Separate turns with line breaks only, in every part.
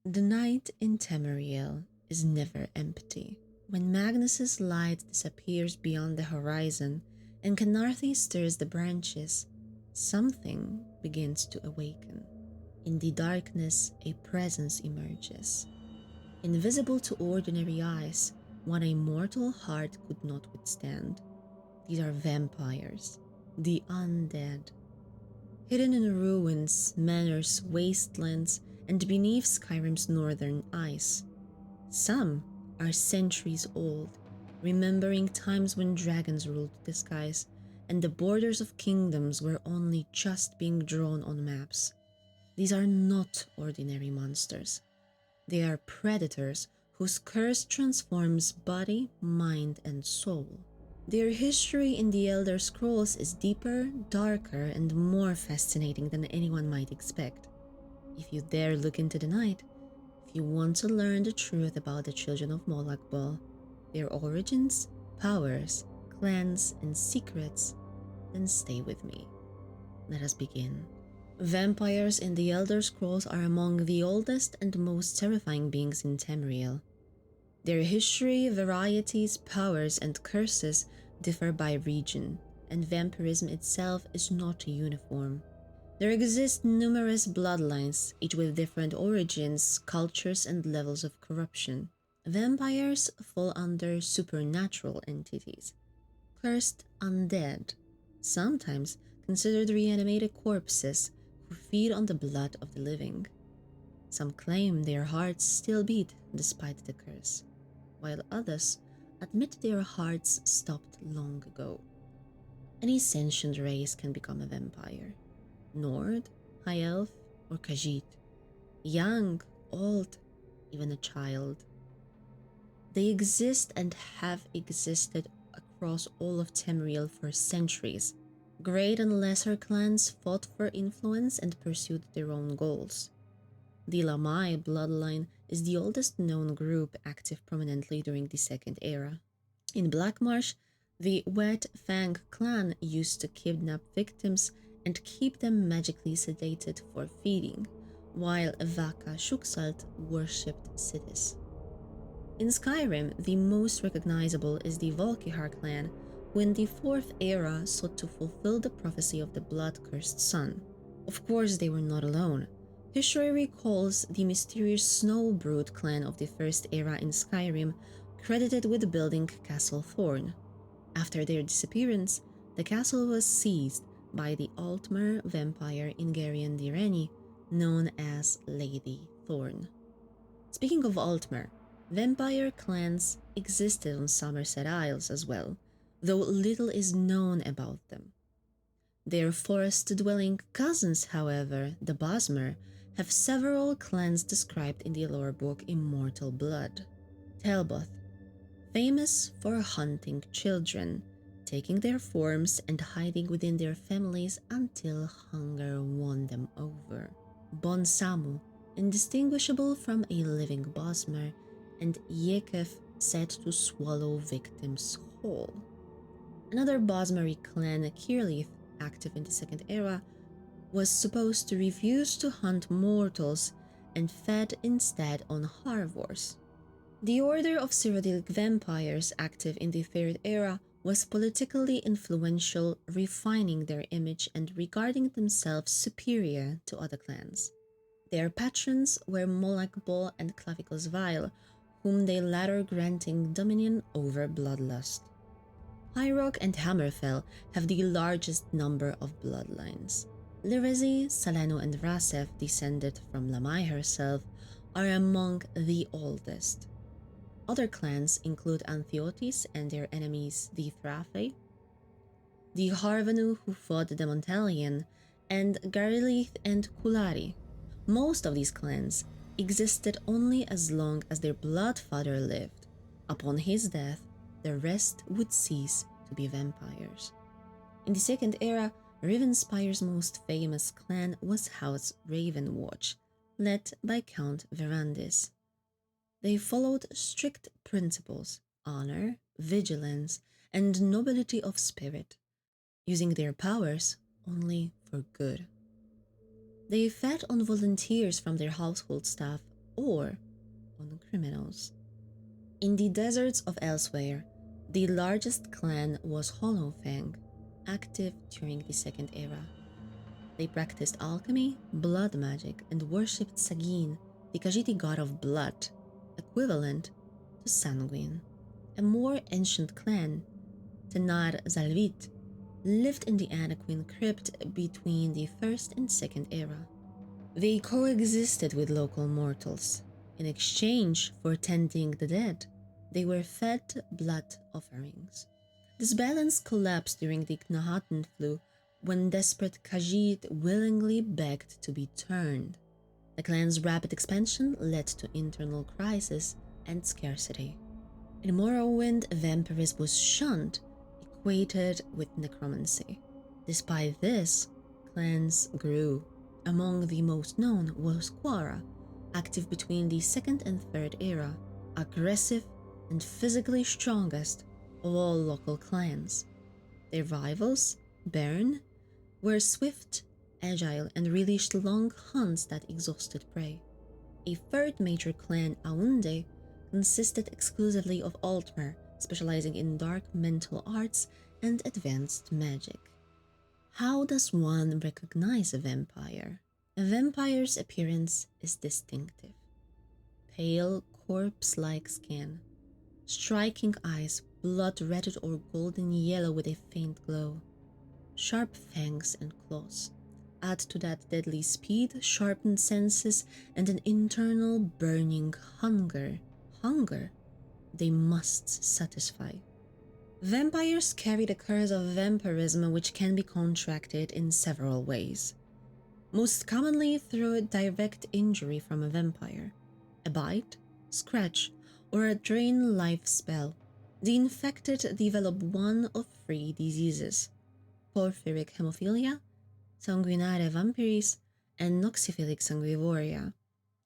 The night in Tamriel is never empty. When Magnus's light disappears beyond the horizon and Canarthy stirs the branches, something begins to awaken. In the darkness, a presence emerges, invisible to ordinary eyes, what a mortal heart could not withstand. These are vampires, the undead, hidden in ruins, manors, wastelands, and beneath Skyrim's northern ice. Some are centuries old, remembering times when dragons ruled the skies and the borders of kingdoms were only just being drawn on maps. These are not ordinary monsters. They are predators whose curse transforms body, mind, and soul. Their history in the Elder Scrolls is deeper, darker, and more fascinating than anyone might expect. If you dare look into the night, if you want to learn the truth about the children of Molakbal, their origins, powers, clans, and secrets, then stay with me. Let us begin. Vampires in the Elder Scrolls are among the oldest and most terrifying beings in Tamriel. Their history, varieties, powers, and curses differ by region, and vampirism itself is not uniform. There exist numerous bloodlines, each with different origins, cultures, and levels of corruption. Vampires fall under supernatural entities, cursed undead, sometimes considered reanimated corpses who feed on the blood of the living. Some claim their hearts still beat despite the curse, while others admit their hearts stopped long ago. Any sentient race can become a vampire. Nord, High Elf, or Khajiit. Young, old, even a child. They exist and have existed across all of Tamriel for centuries. Great and lesser clans fought for influence and pursued their own goals. The Lamai bloodline is the oldest known group active prominently during the Second Era. In Blackmarsh, the Wet Fang clan used to kidnap victims and keep them magically sedated for feeding, while Vaka Shuksalt worshipped cities. In Skyrim, the most recognizable is the Volkihar clan, who in the Fourth Era sought to fulfill the prophecy of the blood-cursed sun. Of course, they were not alone. History recalls the mysterious Snowbrood clan of the First Era in Skyrim, credited with building Castle Thorn. After their disappearance, the castle was seized by the Altmer vampire Ingarian Direni, known as Lady Thorn. Speaking of Altmer, vampire clans existed on Somerset Isles as well, though little is known about them. Their forest-dwelling cousins, however, the Bosmer, have several clans described in the lore book Immortal Blood. Telboth, famous for hunting children, taking their forms and hiding within their families until hunger won them over. Bon Samu, indistinguishable from a living Bosmer, and Yekef, said to swallow victims whole. Another Bosmeri clan, Kirlith, active in the Second Era, was supposed to refuse to hunt mortals and fed instead on herbivores. The Order of Cyrodiilic Vampires, active in the Third Era, was politically influential, refining their image and regarding themselves superior to other clans. Their patrons were Molakbol and Clavicus Vile, whom they latter granting dominion over bloodlust. High Rock and Hammerfell have the largest number of bloodlines. Lirezi, Saleno, and Rasef, descended from Lamai herself, are among the oldest. Other clans include Anthiotis and their enemies the Thrafe, the Harvanu who fought the Montalion, and Garilith and Kulari. Most of these clans existed only as long as their bloodfather lived. Upon his death, the rest would cease to be vampires. In the Second Era, Rivenspire's most famous clan was House Ravenwatch, led by Count Verandis. They followed strict principles, honor, vigilance, and nobility of spirit, using their powers only for good. They fed on volunteers from their household staff, or on criminals. In the deserts of elsewhere, the largest clan was Hollowfang, active during the Second Era. They practiced alchemy, blood magic, and worshipped Sagin, the Khajiiti god of blood, equivalent to Sanguine. A more ancient clan, Tenar Zalvit, lived in the Anaquin crypt between the First and Second Era. They coexisted with local mortals. In exchange for tending the dead, they were fed blood offerings. This balance collapsed during the Knahaten flu when desperate Khajiit willingly begged to be turned. The clan's rapid expansion led to internal crisis and scarcity. In Morrowind, vampirism was shunned, equated with necromancy. Despite this, clans grew. Among the most known was Quara, active between the Second and Third Era, aggressive and physically strongest of all local clans. Their rivals, Bern, were swift, agile, and relished long hunts that exhausted prey. A third major clan, Aunde, consisted exclusively of Altmer, specializing in dark mental arts and advanced magic. How does one recognize a vampire? A vampire's appearance is distinctive. Pale, corpse-like skin, striking eyes, blood-reded or golden yellow with a faint glow, sharp fangs and claws. Add to that deadly speed, sharpened senses, and an internal burning hunger. Hunger they must satisfy. Vampires carry the curse of vampirism, which can be contracted in several ways. Most commonly through direct injury from a vampire, a bite, scratch, or a drain life spell. The infected develop one of three diseases: porphyric hemophilia, sanguinare vampiris, and noxophilic sanguivoria,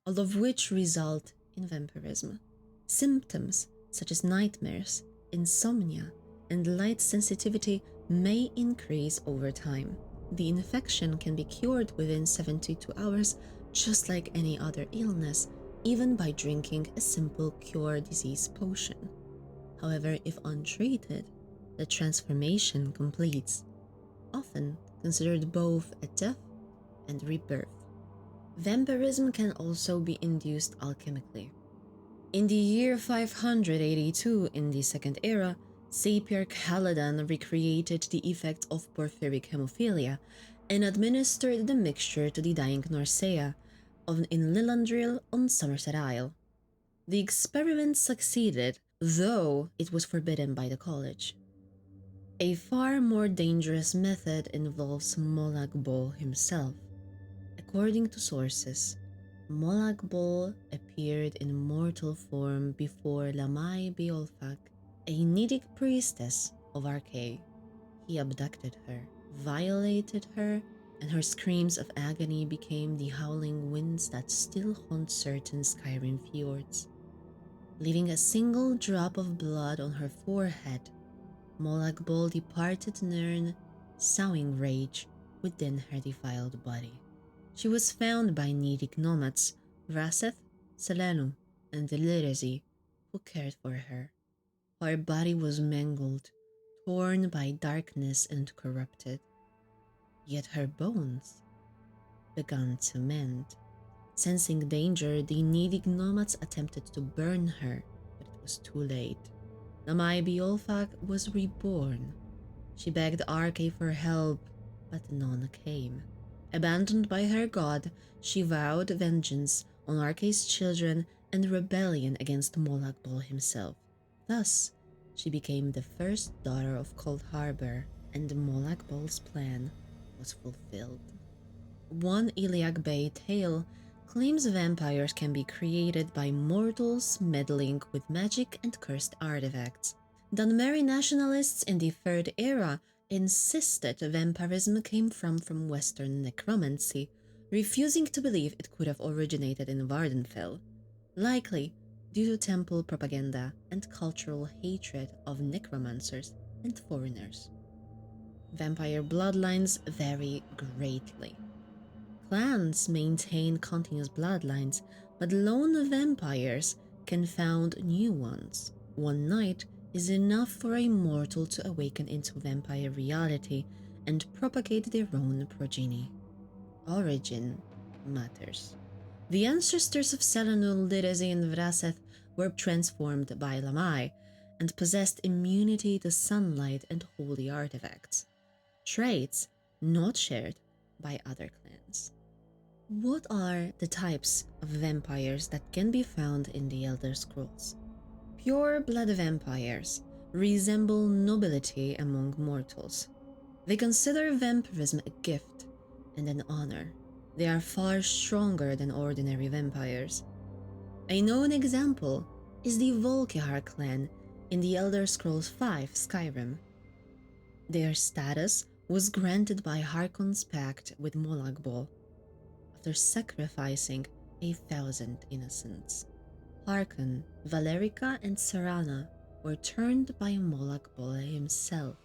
all of which result in vampirism. Symptoms such as nightmares, insomnia, and light sensitivity may increase over time. The infection can be cured within 72 hours, just like any other illness, even by drinking a simple cure disease potion. However, if untreated, the transformation completes, often considered both a death and rebirth. Vampirism can also be induced alchemically. In the year 582 in the Second Era, Sapir Caladan recreated the effects of porphyric hemophilia and administered the mixture to the dying Norsea in Lilandril on Somerset Isle. The experiment succeeded, though it was forbidden by the college. A far more dangerous method involves Molag Bol himself. According to sources, Molag Bol appeared in mortal form before Lamai Beolfak, a Nidic priestess of Arkay. He abducted her, violated her, and her screams of agony became the howling winds that still haunt certain Skyrim fjords. Leaving a single drop of blood on her forehead, Molag Bol departed Nirn, sowing rage within her defiled body. She was found by Nidic nomads, Raseth, Selenu, and the Lirezi, who cared for her. Her body was mangled, torn by darkness and corrupted. Yet her bones began to mend. Sensing danger, the Nidic nomads attempted to burn her, but it was too late. Namai Beolfak was reborn. She begged Arkay for help, but none came. Abandoned by her god, she vowed vengeance on Arkay's children and rebellion against Molag Bol himself. Thus, she became the first daughter of Cold Harbor, and Molag Bol's plan was fulfilled. One Iliag Bay tale claims vampires can be created by mortals meddling with magic and cursed artifacts. Dunmeri nationalists in the Third Era insisted vampirism came from Western necromancy, refusing to believe it could have originated in Vardenfell, likely due to temple propaganda and cultural hatred of necromancers and foreigners. Vampire bloodlines vary greatly. Clans maintain continuous bloodlines, but lone vampires can found new ones. One night is enough for a mortal to awaken into vampire reality and propagate their own progeny. Origin matters. The ancestors of Selanul, Lidesi, and Vraseth were transformed by Lamai and possessed immunity to sunlight and holy artifacts, traits not shared by other clans. What are the types of vampires that can be found in the Elder Scrolls? Pure blood vampires resemble nobility among mortals. They consider vampirism a gift and an honor. They are far stronger than ordinary vampires. A known example is the Volkihar clan in the Elder Scrolls V Skyrim. Their status was granted by Harkon's pact with Molag Bal after sacrificing 1,000 innocents. Harkon, Valerica, and Serana were turned by Molag Bal himself.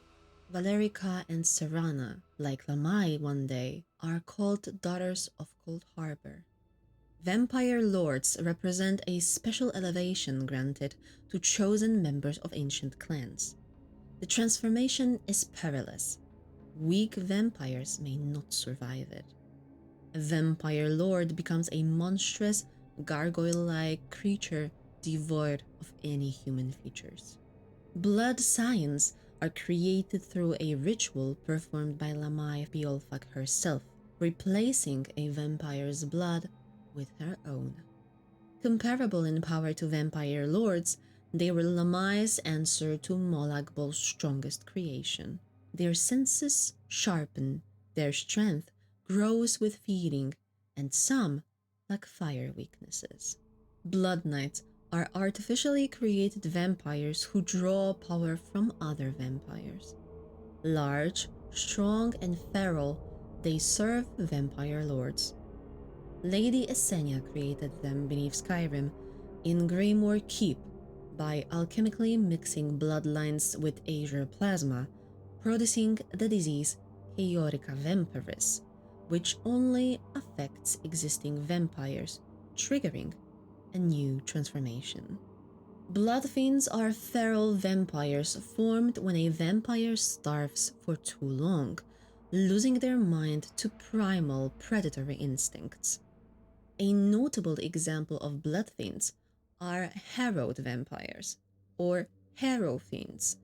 Valerica and Serana, like Lamai one day, are called Daughters of Cold Harbor. Vampire lords represent a special elevation granted to chosen members of ancient clans. The transformation is perilous. Weak vampires may not survive it. A vampire lord becomes a monstrous, gargoyle-like creature devoid of any human features. Blood signs are created through a ritual performed by Lamai Beolfak herself, replacing a vampire's blood with her own. Comparable in power to vampire lords, they were Lamai's answer to Molag Bal's strongest creation. Their senses sharpen, their strength grows with feeding, and some lack fire weaknesses. Blood Knights are artificially created vampires who draw power from other vampires. Large, strong, and feral, they serve vampire lords. Lady Esenia created them beneath Skyrim in Greymoor Keep by alchemically mixing bloodlines with Azure plasma, producing the disease Chaotica Vampiris, which only affects existing vampires, triggering a new transformation. Blood fiends are feral vampires formed when a vampire starves for too long, losing their mind to primal predatory instincts. A notable example of blood fiends are harrowed vampires, or harrow fiends,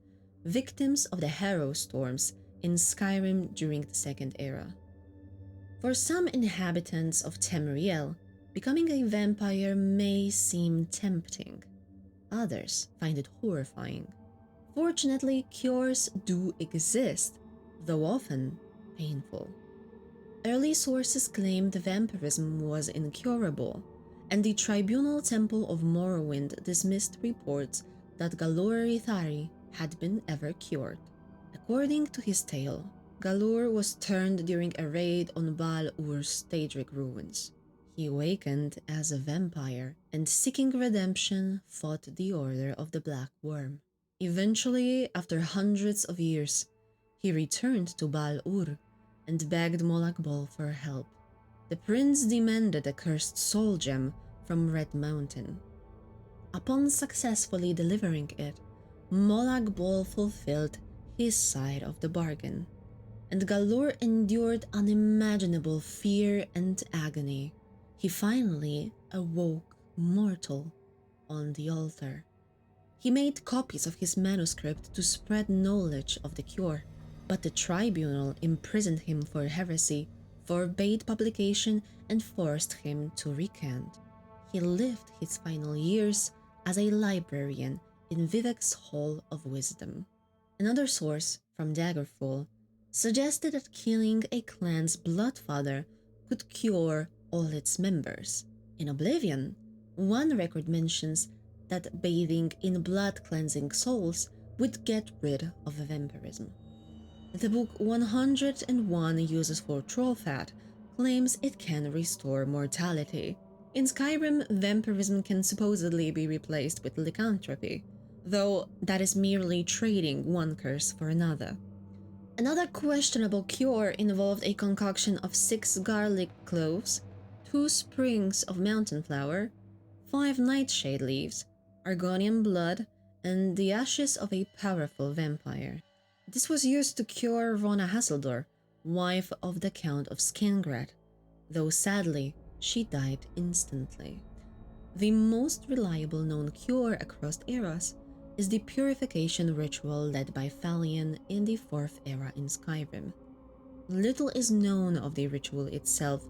victims of the harrow storms in Skyrim during the Second Era. For some inhabitants of Tamriel, becoming a vampire may seem tempting. Others find it horrifying. Fortunately, cures do exist, though often painful. Early sources claimed vampirism was incurable, and the Tribunal Temple of Morrowind dismissed reports that Galur Ithari had been ever cured. According to his tale, Galur was turned during a raid on Baal Ur's Daedric ruins. He awakened as a vampire and, seeking redemption, fought the Order of the Black Worm. Eventually, after hundreds of years, he returned to Baal Ur and begged Molag Bal for help. The prince demanded a cursed soul gem from Red Mountain. Upon successfully delivering it, Molag Bal fulfilled his side of the bargain, and Galur endured unimaginable fear and agony. He finally awoke mortal on the altar. He made copies of his manuscript to spread knowledge of the cure, but the tribunal imprisoned him for heresy, forbade publication, and forced him to recant. He lived his final years as a librarian in Vivek's Hall of Wisdom. Another source, from Daggerfall, suggested that killing a clan's bloodfather could cure all its members. In Oblivion, one record mentions that bathing in blood-cleansing souls would get rid of vampirism. The book 101 Uses for Trollfat claims it can restore mortality. In Skyrim, vampirism can supposedly be replaced with lycanthropy, though that is merely trading one curse for another. Another questionable cure involved a concoction of 6 garlic cloves, 2 sprigs of mountain flower, 5 nightshade leaves, Argonian blood, and the ashes of a powerful vampire. This was used to cure Rona Hasseldor, wife of the Count of Skingrad, though sadly, she died instantly. The most reliable known cure across eras is the purification ritual led by Thalion in the 4th era in Skyrim. Little is known of the ritual itself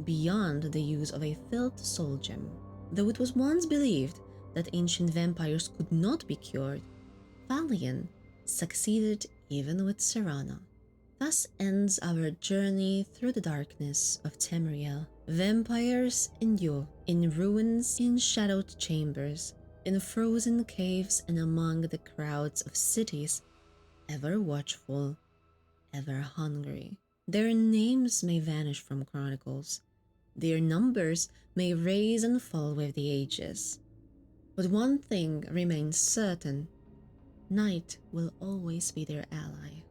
beyond the use of a filled soul gem. Though it was once believed that ancient vampires could not be cured, Thalion succeeded even with Serana. Thus ends our journey through the darkness of Tamriel. Vampires endure in ruins, in shadowed chambers, in frozen caves, and among the crowds of cities, ever watchful, ever hungry. Their names may vanish from chronicles, their numbers may rise and fall with the ages. But one thing remains certain: night will always be their ally.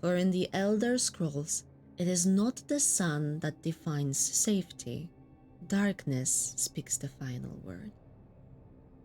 For in the Elder Scrolls, it is not the sun that defines safety. Darkness speaks the final word.